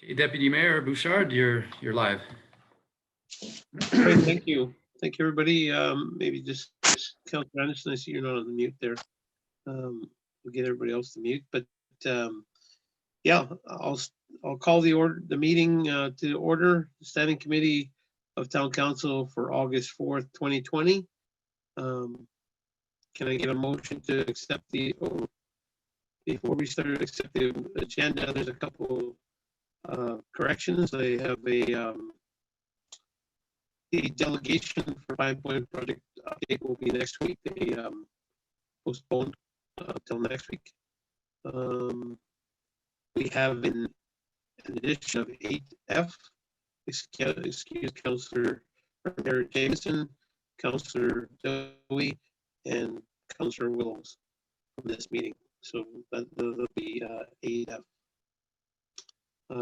Okay, Deputy Mayor Bouchard, you're live. Great, thank you. Thank you, everybody. Maybe just Councilor Anderson, I see you're not on the mute there. We'll get everybody else to mute, but yeah, I'll call the meeting to order, the Standing Committee of Town Council for August 4th, 2020. Can I get a motion to accept before we start, accept the agenda? There's a couple corrections. I have the delegation for 5-point project update will be next week. They postponed till next week. We have an addition of 8F, excuse Councillor Mary Jameson, Councillor Dewey, and Councillor Willows from this meeting. So that'll be 8F.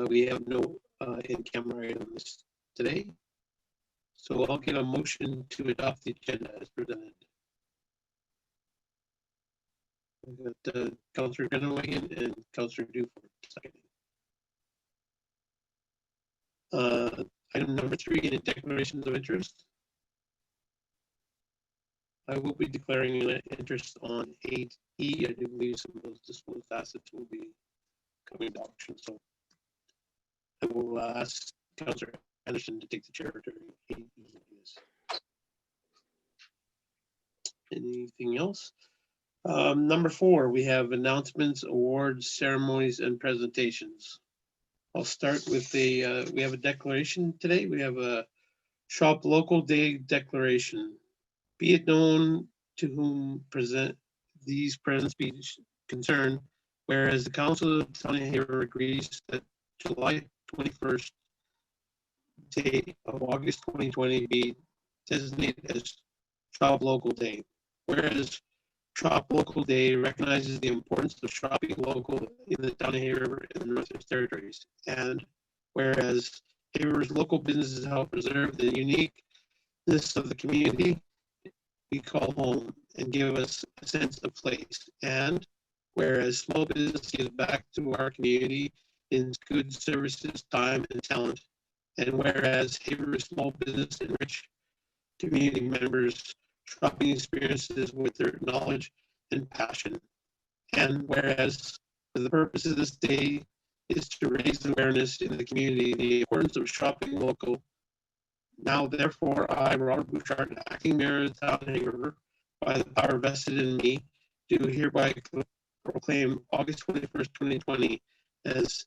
We have no in-camera items today. So I'll get a motion to adopt the agenda as presented. I've got Councillor Grenoble and Councillor Duford seconding. Item number 3, any declarations of interest. I will be declaring an interest on 8E. I do believe some of those disposed assets will be coming to auction. So I will ask Councillor Anderson to take the chair during 8E. Anything else? Number 4, we have announcements, awards, ceremonies, and presentations. I'll start with we have a declaration today. We have a Shop Local Day declaration. Be it known to whom these presents be concerned, whereas the Council of Town of Haver agrees that July 21st day of August 2020 be designated as Shop Local Day. Whereas Shop Local Day recognizes the importance of shopping local in the Town of Haver and the Northwest Territories. And whereas Haver's local businesses help preserve the uniqueness of the community we call home and give us a sense of place. And whereas small business gives back to our community in goods, services, time, and talent. And whereas Haver's small business enrich community members' shopping experiences with their knowledge and passion. And whereas the purpose of this day is to raise awareness in the community, the importance of shopping local. Now, therefore, I, Robert Bouchard, acting mayor of the Town of Haver, by the power vested in me, do hereby proclaim August 21st, 2020 as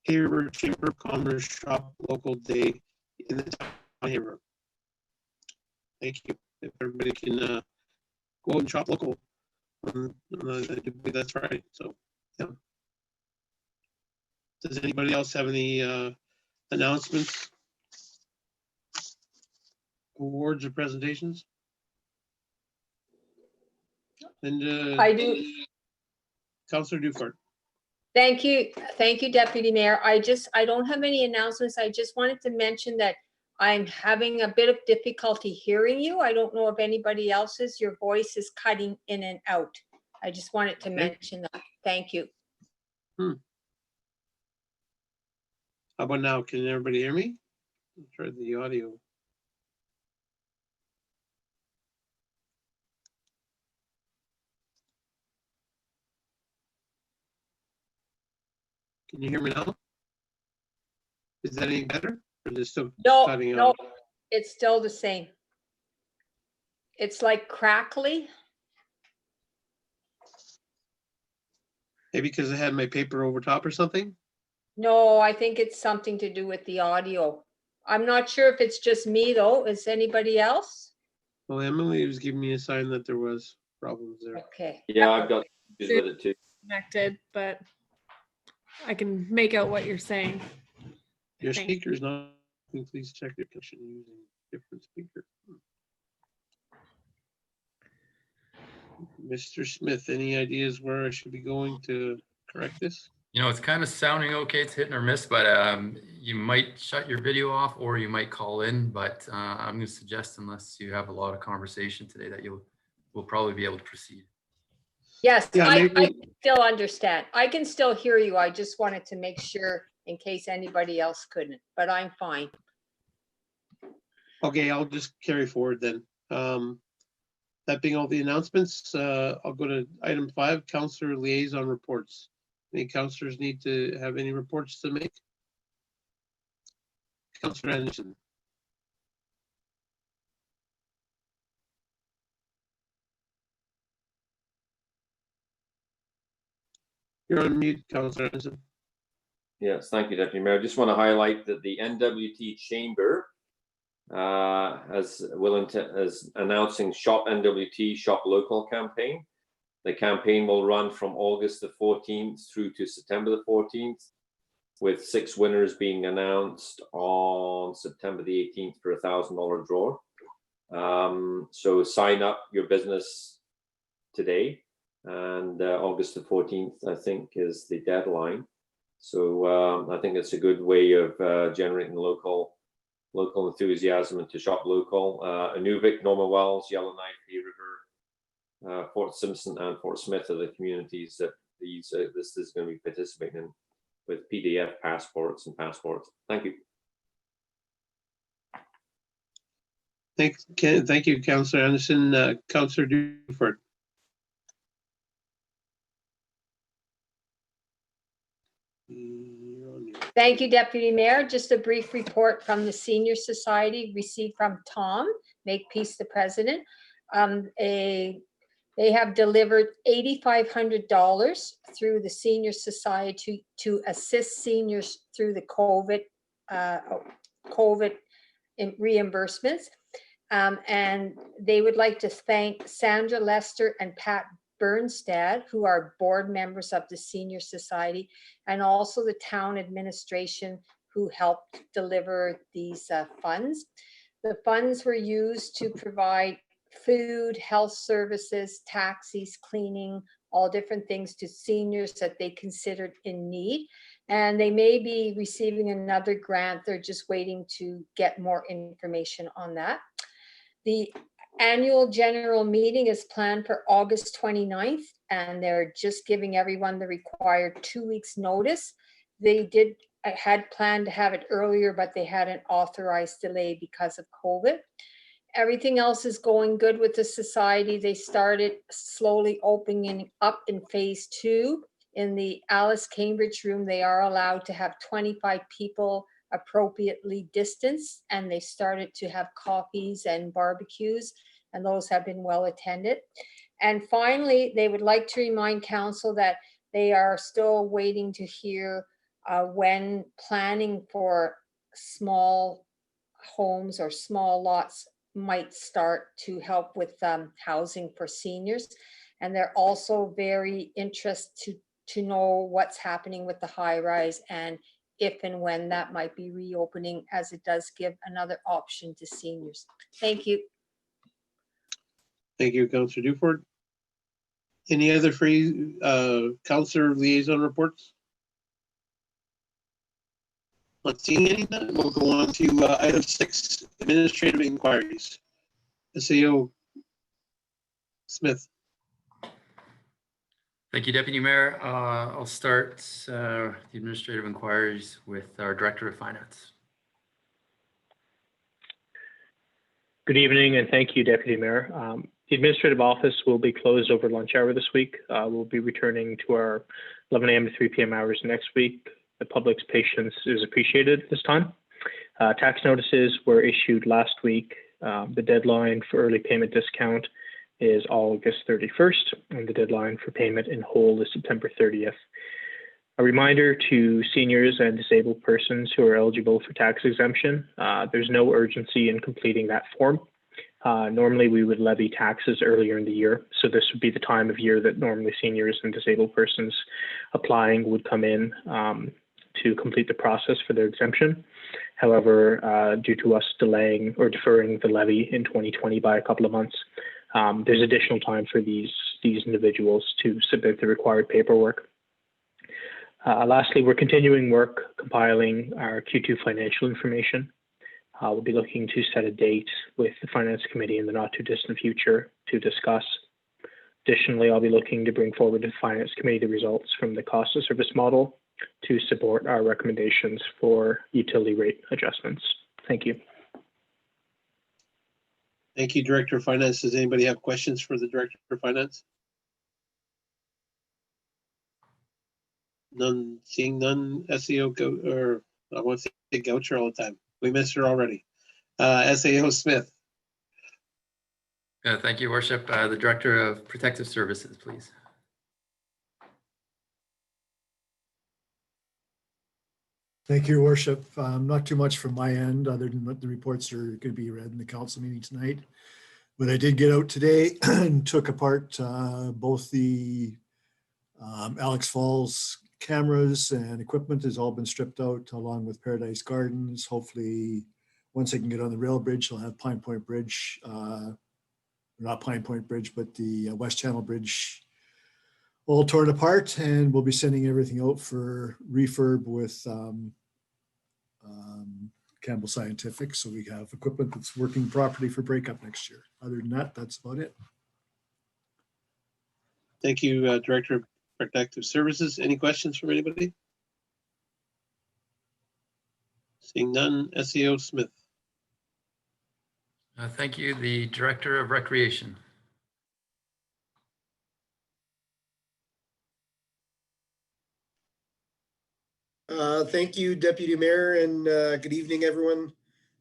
Haver Chamber of Commerce Shop Local Day in the Town of Haver. Thank you. If everybody can go out and shop local, I do believe that's right. So, yeah. Does anybody else have any announcements, awards, or presentations? And I do. Councillor Duford. Thank you, Deputy Mayor. I don't have any announcements. I just wanted to mention that I'm having a bit of difficulty hearing you. I don't know if anybody else is. Your voice is cutting in and out. I just wanted to mention that. Thank you. How about now? Can everybody hear me? I'll try the audio. Can you hear me now? Is that any better? Or is it still cutting out? No, it's still the same. It's like crackly. Maybe because I had my paper over top or something? No, I think it's something to do with the audio. I'm not sure if it's just me though. Is anybody else? Well, Emily was giving me a sign that there was problems there. Okay. Yeah, I've got issues with it too. Connected, but I can make out what you're saying. Your speaker is not. Please check your connection using different speaker. Mr. Smith, any ideas where I should be going to correct this? You know, it's kind of sounding okay. It's hit or miss, but you might shut your video off or you might call in. But I'm going to suggest, unless you have a lot of conversation today, that we'll probably be able to proceed. Yes, Yeah, I can still understand. I can still hear you. I just wanted to make sure in case anybody else couldn't, but I'm fine. Okay, I'll just carry forward then. That being all the announcements, I'll go to item 5, councillor liaison reports. Any councillors need to have any reports to make? Councillor Anderson. You're on mute, Councillor Anderson. Yes, thank you, Deputy Mayor. I just want to highlight that the NWT Chamber is announcing Shop NWT, Shop Local campaign. The campaign will run from August the 14th through to September the 14th, with 6 winners being announced on September the 18th for a $1,000 draw. So sign up your business today, and August the 14th, I think, is the deadline. So I think it's a good way of generating local enthusiasm and to shop local. Inuvik, Norman Wells, Yellowknife, Hay River, Fort Simpson, and Fort Smith are the communities that this is going to be participating in with PDF passports and passports. Thank you. Thank you, Councillor Anderson. Councillor Duford. You're on mute. Thank you, Deputy Mayor. Just a brief report from the Senior Society received from Tom Makepeace, the president. They have delivered $8,500 through the Senior Society to assist seniors through the COVID reimbursements. And they would like to thank Sandra Lester and Pat Bernstad, who are board members of the Senior Society, and also the town administration who helped deliver these funds. The funds were used to provide food, health services, taxis, cleaning, all different things to seniors that they considered in need. And they may be receiving another grant. They're just waiting to get more information on that. The annual general meeting is planned for August 29th, and they're just giving everyone the required 2 weeks notice. They had planned to have it earlier, but they had an authorized delay because of COVID. Everything else is going good with the society. They started slowly opening up in phase 2. In the Alice Cambridge room, they are allowed to have 25 people appropriately distanced, and they started to have coffees and barbecues, and those have been well attended. And finally, they would like to remind council that they are still waiting to hear when planning for small homes or small lots might start to help with housing for seniors. And they're also very interested to know what's happening with the high rise and if and when that might be reopening, as it does give another option to seniors. Thank you. Thank you, Councillor Duford. Any other free councillor liaison reports? Not seeing any. We'll go on to item 6, administrative inquiries. SAO Smith. Thank you, Deputy Mayor. I'll start the administrative inquiries with our Director of Finance. Good evening, and thank you, Deputy Mayor. The administrative office will be closed over lunch hour this week. We'll be returning to our 11 a.m. to 3 p.m. hours next week. The public's patience is appreciated this time. Tax notices were issued last week. The deadline for early payment discount is August 31st, and the deadline for payment in whole is September 30th. A reminder to seniors and disabled persons who are eligible for tax exemption, there's no urgency in completing that form. Normally we would levy taxes earlier in the year, so this would be the time of year that normally seniors and disabled persons applying would come in to complete the process for their exemption. However, due to us delaying or deferring the levy in 2020 by a couple of months, there's additional time for these individuals to submit the required paperwork. Lastly, we're continuing work compiling our Q2 financial information. We'll be looking to set a date with the Finance Committee in the not too distant future to discuss. Additionally, I'll be looking to bring forward to the Finance Committee the results from the cost of service model to support our recommendations for utility rate adjustments. Thank you. Thank you, Director of Finance. Does anybody have questions for the Director of Finance? None, seeing none. SEO go, or I want to say Goucher all the time. We missed her already. SAO Smith. Thank you, Worship. The Director of Protective Services, please. Thank you, Your Worship. Not too much from my end, other than what the reports are going to be read in the council meeting tonight. But I did get out today and took apart both the Alex Falls cameras and equipment has all been stripped out along with Paradise Gardens. Hopefully, once I can get on the rail bridge, I'll have Pine Point Bridge, not Pine Point Bridge, but the West Channel Bridge all torn apart, and we'll be sending everything out for refurb with Campbell Scientific. So we have equipment that's working properly for breakup next year. Other than that, that's about it. Thank you, Director of Protective Services. Any questions from anybody? Seeing none. SEO Smith. Thank you, the Director of Recreation. Thank you, Deputy Mayor, and good evening, everyone.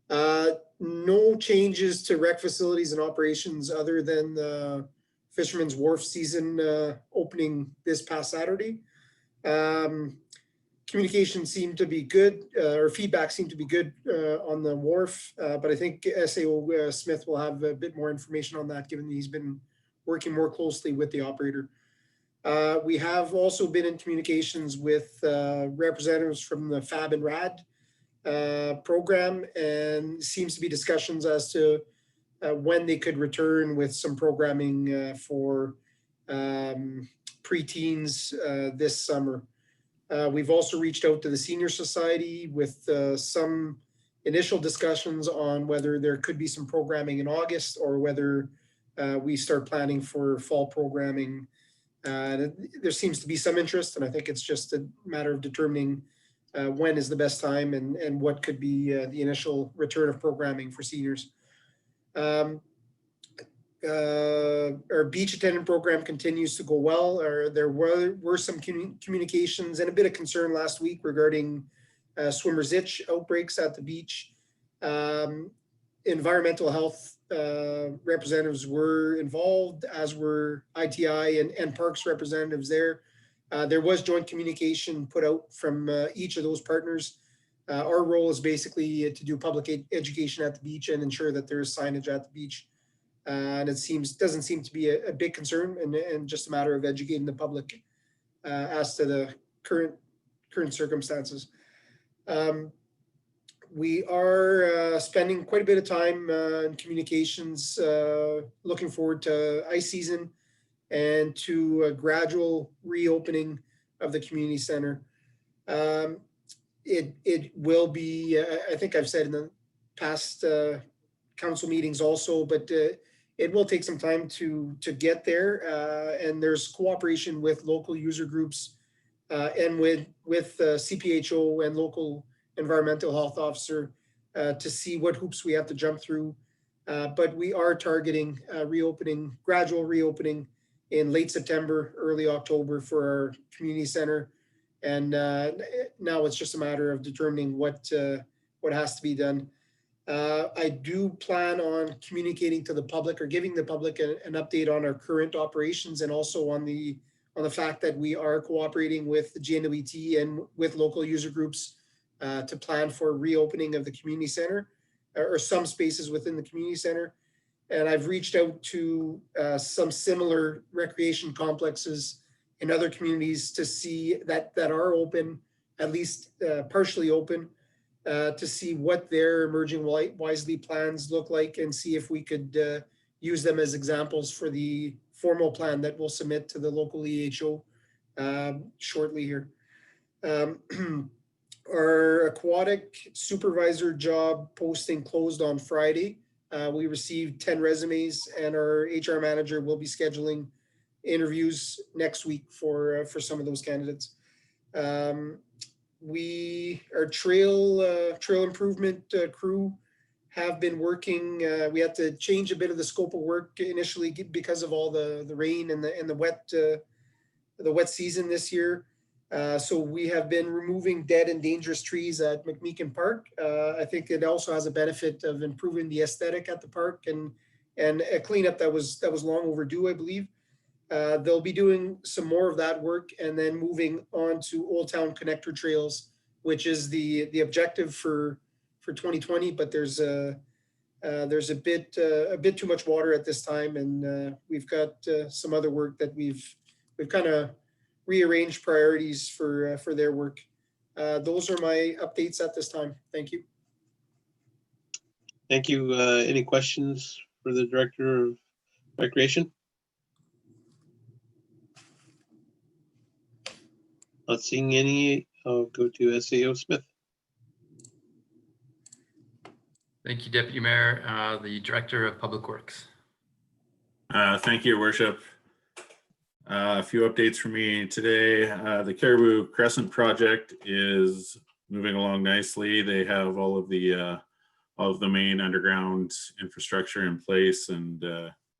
No changes to rec facilities and operations other than the Fisherman's Wharf season opening this past Saturday. Communication seemed to be good, or feedback seemed to be good on the wharf, but I think SAO Smith will have a bit more information on that, given that he's been working more closely with the operator. We have also been in communications with representatives from the FAB and RAD program, and seems to be discussions as to when they could return with some programming for preteens this summer. We've also reached out to the Senior Society with some initial discussions on whether there could be some programming in August, or whether we start planning for fall programming. There seems to be some interest, and I think it's just a matter of determining when is the best time and what could be the initial return of programming for seniors. Our beach attendant program continues to go well. There were some communications and a bit of concern last week regarding swimmer's itch outbreaks at the beach. Environmental health representatives were involved, as were ITI and parks representatives there. There was joint communication put out from each of those partners. Our role is basically to do public education at the beach and ensure that there is signage at the beach. And it doesn't seem to be a big concern, and just a matter of educating the public as to the current circumstances. We are spending quite a bit of time in communications, looking forward to ice season and to a gradual reopening of the community center. It will be, I think I've said in the past council meetings also, but it will take some time to get there. And there's cooperation with local user groups and with CPHO and local environmental health officer to see what hoops we have to jump through. But we are targeting gradual reopening in late September, early October for our community center. And now it's just a matter of determining what has to be done. I do plan on communicating to the public, or giving the public an update on our current operations, and also on the fact that we are cooperating with the GNWT and with local user groups to plan for reopening of the community center, or some spaces within the community center. And I've reached out to some similar recreation complexes in other communities to see that are open, at least partially open, to see what their emerging wisely plans look like, and see if we could use them as examples for the formal plan that we'll submit to the local EHO shortly here. Our aquatic supervisor job posting closed on Friday. We received 10 resumes, and our HR manager will be scheduling interviews next week for some of those candidates. Our trail improvement crew have been working. We had to change a bit of the scope of work initially because of all the rain and the wet season this year. So we have been removing dead and dangerous trees at McMeekin Park. I think it also has a benefit of improving the aesthetic at the park and a cleanup that was long overdue, I believe. They'll be doing some more of that work and then moving on to Old Town Connector Trails, which is the objective for 2020. But there's a bit too much water at this time, and we've got some other work that we've kind of rearranged priorities for their work. Those are my updates at this time. Thank you. Thank you. Any questions for the Director of Recreation? Not seeing any. I'll go to SAO Smith. Thank you, Deputy Mayor. The Director of Public Works. Thank you, Your Worship. A few updates for me today. The Caribou Crescent project is moving along nicely. They have all of the main underground infrastructure in place and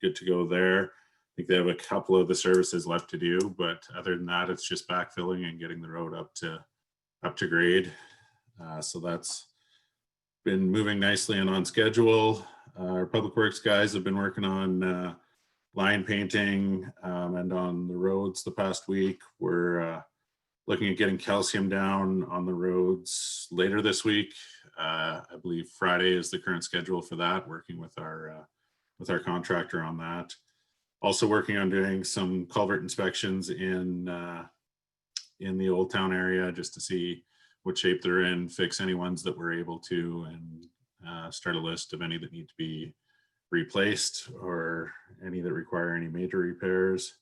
good to go there. I think they have a couple of the services left to do, but other than that, it's just backfilling and getting the road up to grade. So that's been moving nicely and on schedule. Our Public Works guys have been working on line painting and on the roads the past week. We're looking at getting calcium down on the roads later this week. I believe Friday is the current schedule for that, working with our contractor on that. Also working on doing some culvert inspections in the Old Town area just to see what shape they're in, fix any ones that we're able to, and start a list of any that need to be replaced or any that require any major repairs.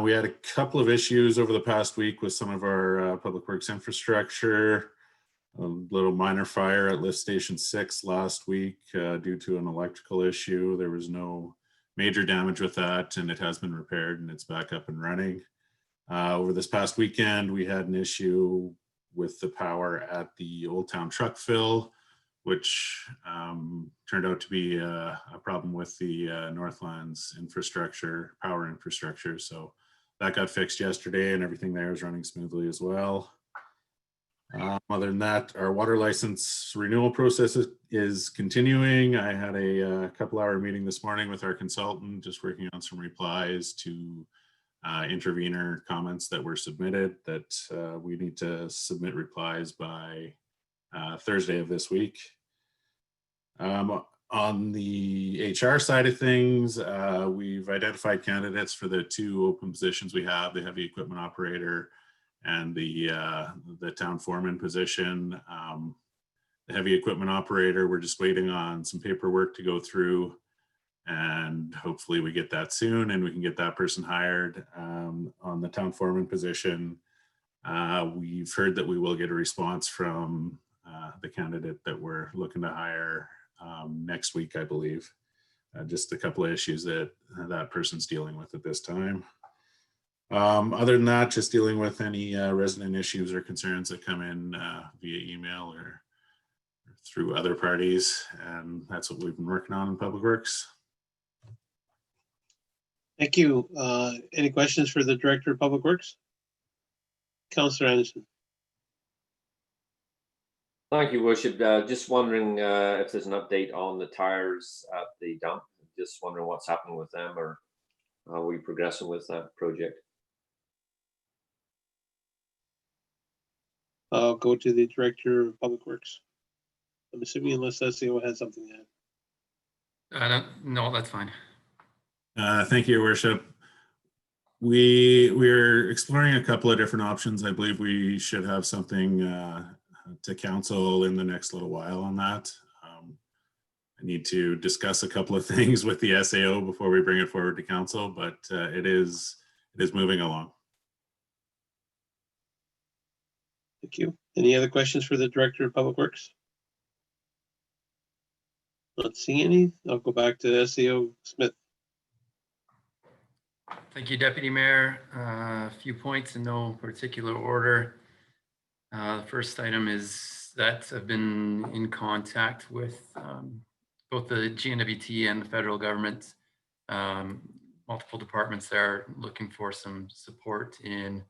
We had a couple of issues over the past week with some of our Public Works infrastructure. A little minor fire at Lift Station 6 last week due to an electrical issue. There was no major damage with that, and it has been repaired and it's back up and running. Over this past weekend, we had an issue with the power at the Old Town Truck Fill, which turned out to be a problem with the Northlands infrastructure, power infrastructure. So that got fixed yesterday and everything there is running smoothly as well. Other than that, our water license renewal process is continuing. I had a couple-hour meeting this morning with our consultant, just working on some replies to intervener comments that were submitted that we need to submit replies by Thursday of this week. On the HR side of things, we've identified candidates for the two open positions we have, the heavy equipment operator and the town foreman position. The heavy equipment operator, we're just waiting on some paperwork to go through, and hopefully we get that soon and we can get that person hired. On the town foreman position, we've heard that we will get a response from the candidate that we're looking to hire next week, I believe. Just a couple of issues that that person's dealing with at this time. Other than that, just dealing with any resident issues or concerns that come in via email or through other parties. And that's what we've been working on in Public Works. Thank you. Any questions for the Director of Public Works? Councillor Anderson. Thank you, Worship. Just wondering if there's an update on the tires at the dump. Just wondering what's happening with them, or how are we progressing with that project? I'll go to the Director of Public Works. I'm assuming unless SEO has something to add. No, that's fine. Thank you, Your Worship. We're exploring a couple of different options. I believe we should have something to council in the next little while on that. I need to discuss a couple of things with the SAO before we bring it forward to council, but it is moving along. Thank you. Any other questions for the Director of Public Works? Not seeing any. I'll go back to SEO Smith. Thank you, Deputy Mayor. A few points in no particular order. The first item is that I've been in contact with both the GNWT and the federal government. Multiple departments there looking for some support in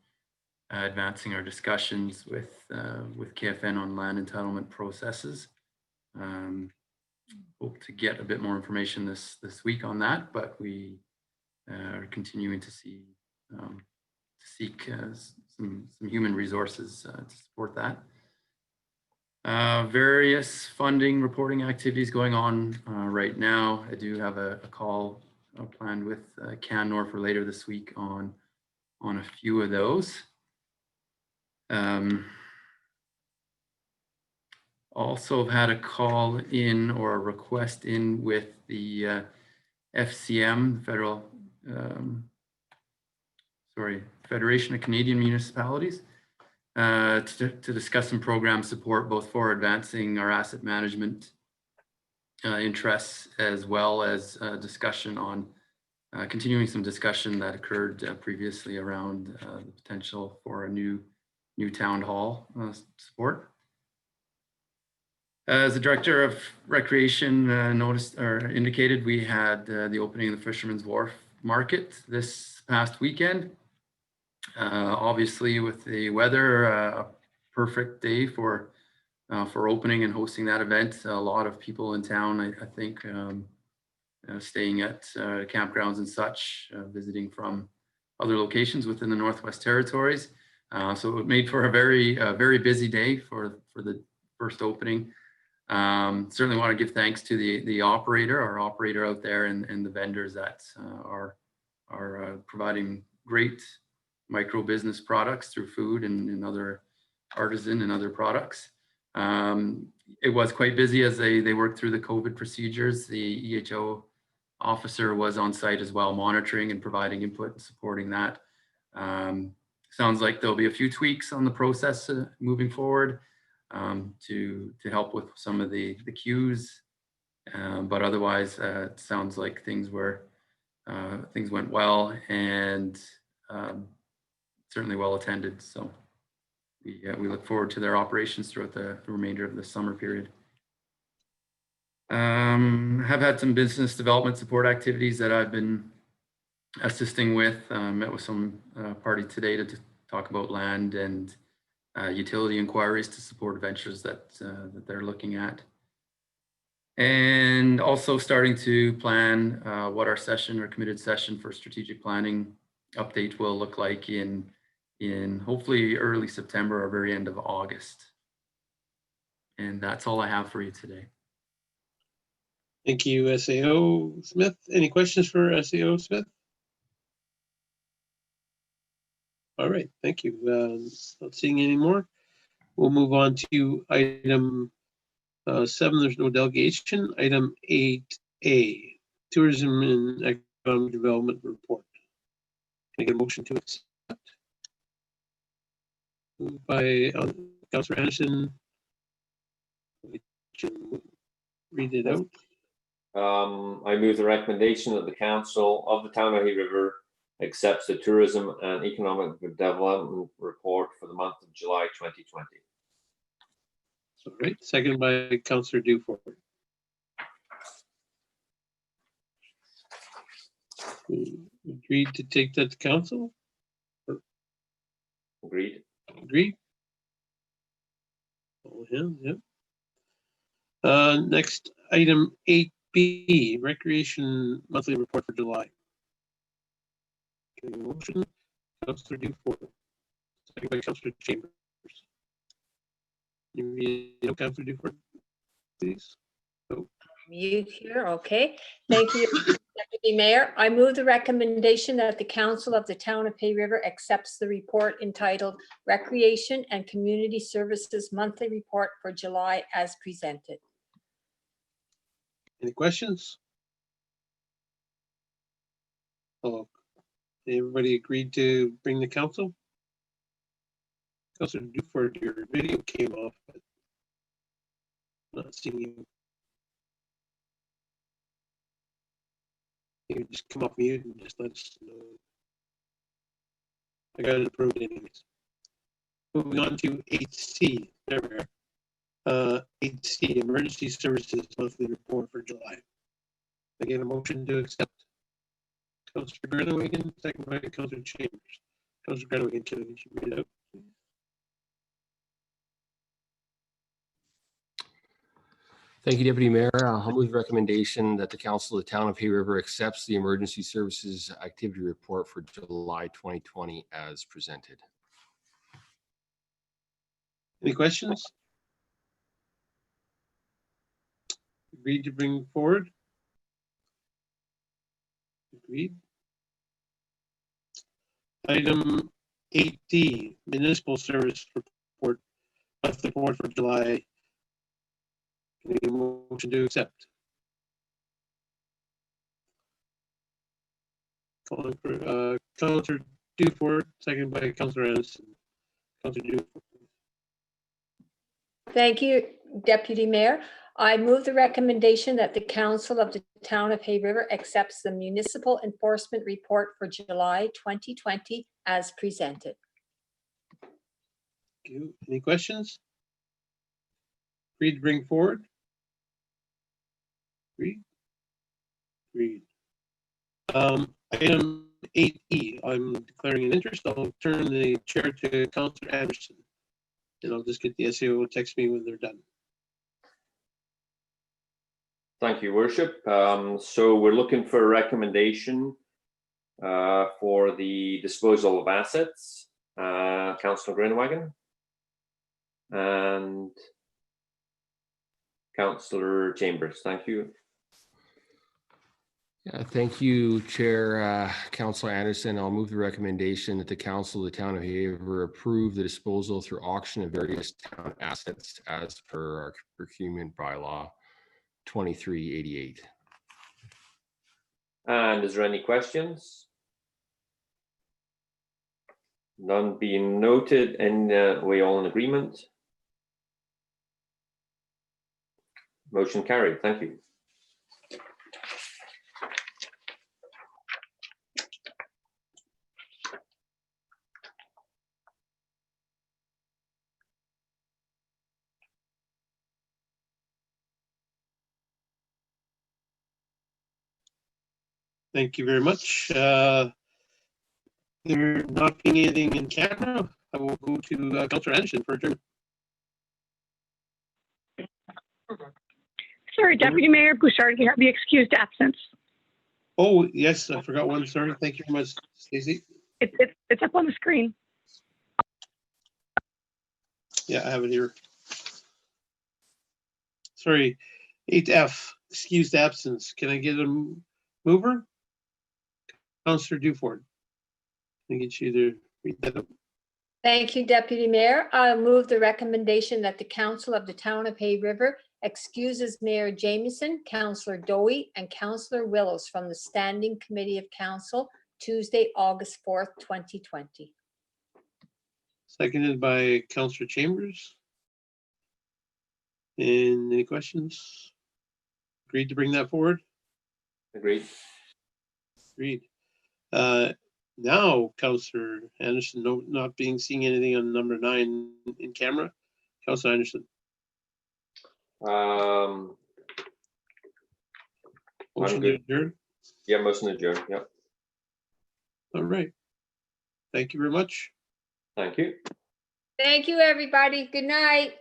advancing our discussions with KFN on land entitlement processes. Hope to get a bit more information this week on that, but we are continuing to seek some human resources to support that. Various funding reporting activities going on right now. I do have a call planned with CanNor for later this week on a few of those. Also have had a call in or a request in with the FCM, Federation of Canadian Municipalities, to discuss some program support both for advancing our asset management interests, as well as discussion on continuing some discussion that occurred previously around the potential for a new town hall support. As the Director of Recreation noticed or indicated, we had the opening of the Fisherman's Wharf Market this past weekend. Obviously, with the weather, a perfect day for opening and hosting that event. A lot of people in town, I think, staying at campgrounds and such, visiting from other locations within the Northwest Territories. So it made for a very busy day for the first opening. Certainly want to give thanks to our operator out there, and the vendors that are providing great micro business products through food and other artisan and other products. It was quite busy as they worked through the COVID procedures. The EHO officer was on site as well, monitoring and providing input and supporting that. Sounds like there'll be a few tweaks on the process moving forward to help with some of the queues, but otherwise it sounds like things went well, and certainly well attended. So we look forward to their operations throughout the remainder of the summer period. Have had some business development support activities that I've been assisting with. Met with some party today to talk about land and utility inquiries to support ventures that they're looking at. And also starting to plan what our committed session for strategic planning update will look like in hopefully early September or very end of August. And that's all I have for you today. Thank you, SAO Smith. Any questions for SAO Smith? All right, thank you. Not seeing any more. We'll move on to item 7. There's no delegation. Item 8A, Tourism and Economic Development Report. Can I get a motion to accept? Moved by Councillor Anderson. We can read it out. I move the recommendation that the Council of the Town of Hay River accepts the Tourism and Economic Development Report for the month of July 2020. All right, second by Councillor Dufort. Agreed to take that to council? Agreed. Agreed? Oh, yeah. Next, item 8B, Recreation Monthly Report for July. Can I get a motion? Councillor Dufort. Second by Councillor Chambers. You read, Councillor Dufort, please. Mute here, okay. Thank you, Deputy Mayor. I move the recommendation that the Council of the Town of Hay River accepts the report entitled Recreation and Community Services Monthly Report for July as presented. Any questions? Oh, everybody agreed to bring the council? Councillor Dufort, your video came off, but not seeing you. You just come off mute and just let us know. I got it approved anyways. Moving on to 8C, there we are. 8C, Emergency Services Monthly Report for July. I get a motion to accept. Councillor Grunewagen, second by Councillor Chambers. Councillor Grunewagen, can you read it out? Thank you, Deputy Mayor. I'll move the recommendation that the Council of the Town of Hay River accepts the Emergency Services Activity Report for July 2020 as presented. Any questions? Agreed to bring forward? Agreed. Item 8D, Municipal Service Report, monthly report for July. Can I get a motion to accept? Councillor Dufort, second by Councillor Anderson. Councillor Dufort. Thank you, Deputy Mayor. I move the recommendation that the Council of the Town of Hay River accepts the Municipal Enforcement Report for July 2020 as presented. Thank you. Any questions? Agreed to bring forward? Agreed? Agreed. Item 8E, I'm declaring an interest. I'll turn the chair to Councillor Anderson. And I'll just get the SAO to text me when they're done. Thank you, Worship. So we're looking for a recommendation for the disposal of assets. Councillor Grunewagen and Councillor Chambers. Thank you. Thank you, Chair Councillor Anderson. I'll move the recommendation that the Council of the Town of Hay River approve the disposal through auction of various town assets as per our procurement bylaw 2388. And is there any questions? None being noted, and we all in agreement? Motion carried. Thank you. Thank you very much. There not being anything in camera, I will go to Councillor Anderson for adjournment. Sorry, Deputy Mayor Bouchard can be excused absence. Oh, yes, I forgot one. Sorry. Thank you very much, Stacey. It's up on the screen. Yeah, I have it here. Sorry, 8F, excused absence. Can I get a mover? Councillor Dufort. Can I get you to read that up? Thank you, Deputy Mayor. I'll move the recommendation that the Council of the Town of Hay River excuses Mayor Jamieson, Councillor Dowie, and Councillor Willows from the Standing Committee of Council Tuesday, August 4th, 2020. Seconded by Councillor Chambers. And any questions? Agreed to bring that forward? Agreed. Agreed. Now, Councillor Anderson, not seeing anything on number 9 in camera. Councillor Anderson. I'm Motion to good. adjourn. Yeah, motion adjourned. Yeah. All right. Thank you very much. Thank you. Thank you, everybody. Good night.